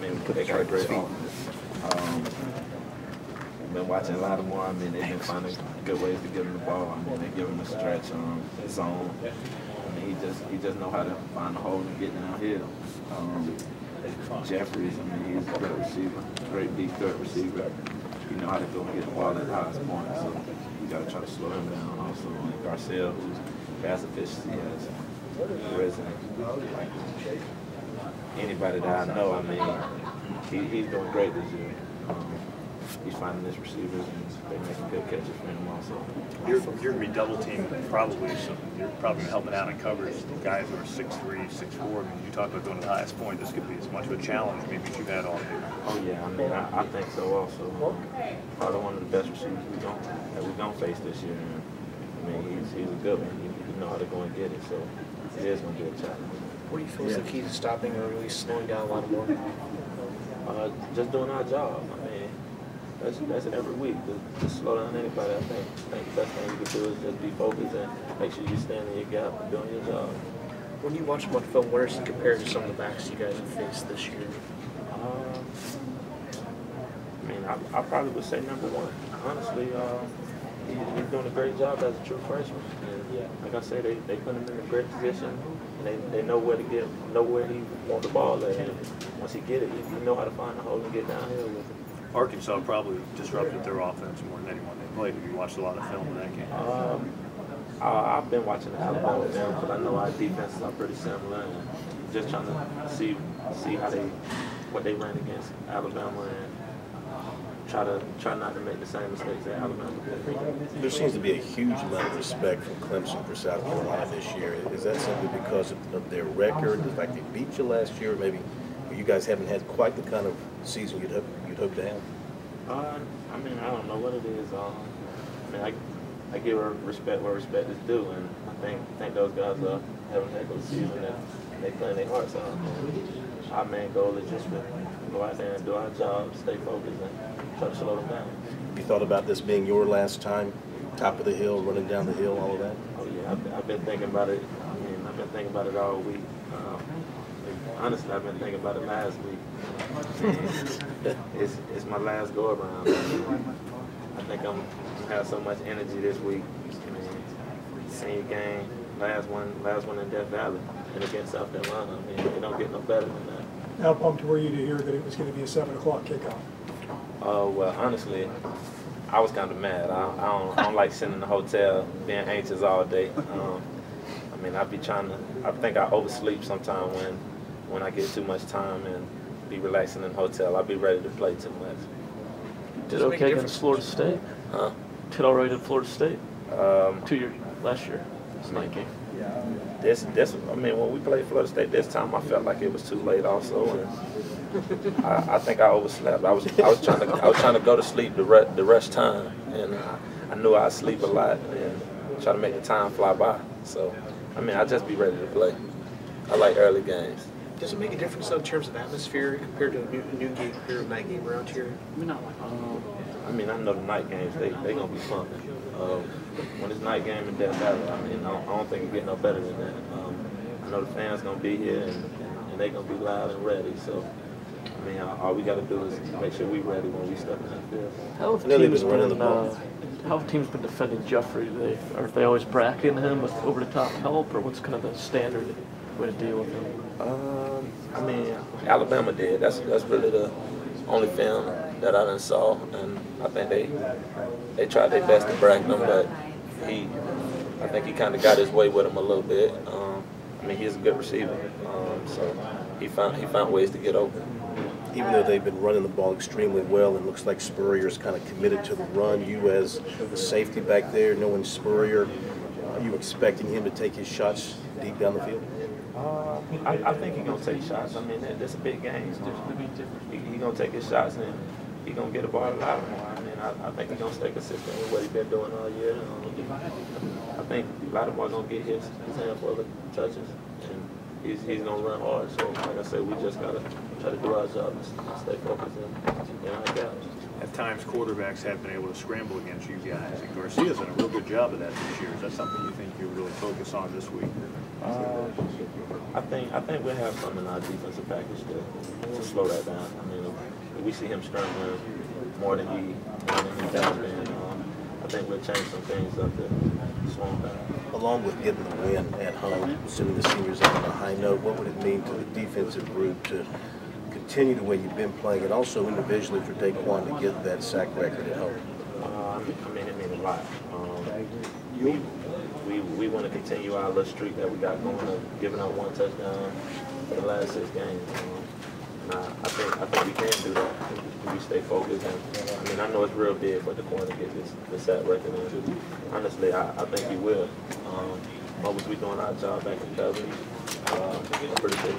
mean, they got a great offense. Been watching a lot of more. I mean, they've been finding good ways to give him the ball. I mean, they give him a stretch zone. I mean, he just know how to find a hole and get downhill. Jeffries, I mean, he's a great receiver, great deep threat receiver. You know how to go and get the ball at the highest point. So you got to try to slow him down. Also, Garcelle, whose pass efficiency has risen. Like anybody that I know, I mean, he's doing great this year. He's finding his receivers and they're making good catches for him also. You're going to be double teamed probably, so you're probably helping out in coverage. The guys who are 6'3", 6'4", I mean, you talk about going to the highest point, this could be as much of a challenge maybe as you've had all year. Oh yeah, I mean, I think so also. Probably one of the best receivers we're going to face this year. And, I mean, he's a good one. He know how to go and get it, so it is going to be a challenge. What do you feel is the key to stopping or really slowing down a lot more? Just doing our job. I mean, that's every week. To slow down anybody, I think the best thing you can do is just be focused and make sure you stand in your gap and doing your job. When you watch him on film, where does he compare to some of the backs you guys have faced this year? I mean, I probably would say number one. Honestly, he's doing a great job as a true freshman. And like I say, they put him in a great position. And they know where to get, know where he wants the ball at. And once he get it, he know how to find the hole and get downhill with it. Arkansas probably disrupted their offense more than anyone they played. Have you watched a lot of film in that game? I've been watching the Alabama film because I know our defenses are pretty similar, and just trying to see what they ran against Alabama and try not to make the same mistakes that Alabama did. There seems to be a huge amount of respect from Clemson for South Carolina this year. Is that simply because of their record, the fact they beat you last year, or maybe you guys haven't had quite the kind of season you'd hope to have? I mean, I don't know what it is. I mean, I give her respect where respect is due, and I think those guys are having a good season and they playing their hearts out. Our main goal is just to go out there and do our job, stay focused, and try to slow them down. You thought about this being your last time, top of the hill, running down the hill, all of that? Oh yeah, I've been thinking about it. I mean, I've been thinking about it all week. Honestly, I've been thinking about it last week. It's my last go around. I think I'm have so much energy this week. I mean, senior game, last one in Death Valley, and against South Carolina. I mean, it don't get no better than that. How pumped were you to hear that it was going to be a 7 o'clock kickoff? Well, honestly, I was kind of mad. I don't like sitting in the hotel being anxious all day. I mean, I think I oversleep sometime when I get too much time and be relaxing in the hotel. I'll be ready to play too much. Did okay against Florida State? Huh? Did all right at Florida State? Last year, this night game. I mean, when we played Florida State this time, I felt like it was too late also, and I think I overslept. I was trying to go to sleep the rest time, and I knew I'd sleep a lot and try to make the time fly by. So, I mean, I'd just be ready to play. I like early games. Does it make a difference though, in terms of atmosphere compared to a noon game or a night game around here? I mean, I know the night games, they gonna be fun. When it's night game in Death Valley, I mean, I don't think it get no better than that. I know the fans gonna be here and they gonna be loud and ready. So, I mean, all we gotta do is make sure we ready when we step in that field. How have teams been defending Jeffrey? Are they always bracketing him with over-the-top help, or what's kind of the standard way to deal with him? I mean, Alabama did. That's really the only film that I done saw, and I think they tried their best to bracket him, but I think he kind of got his way with him a little bit. I mean, he's a good receiver, so he found ways to get open. Even though they've been running the ball extremely well, and looks like Spurrier's kind of committed to the run. You as the safety back there, knowing Spurrier, are you expecting him to take his shots deep down the field? I think he's gonna take shots. I mean, that's a big game. He's gonna take his shots and he's gonna get the ball a lot more. I mean, I think he's gonna stay consistent with what he's been doing all year. I think a lot of ball gonna get his handful of touches, and he's gonna run hard. So, like I said, we just gotta try to do our job and stay focused in our gaps. At times, quarterbacks have been able to scramble against you guys, and Garcia's done a real good job of that this year. Is that something you think you really focus on this week? I think we'll have something in our defensive package to slow that down. I mean, if we see him scrambling more than he has been, I think we'll change some things up to slow him down. Along with getting the win at home, assuming the seniors up on a high note, what would it mean to the defensive group to continue the way you've been playing, and also individually for Daquan to get that sack record at home? I mean, it means a lot. We want to continue our little streak that we got going of giving up one touchdown for the last 6 games. I think we can do that if we stay focused. And I mean, I know it's real big for the corner to get this sack record. And honestly, I think he will. As long as we're doing our job back in coverage, I'm pretty sure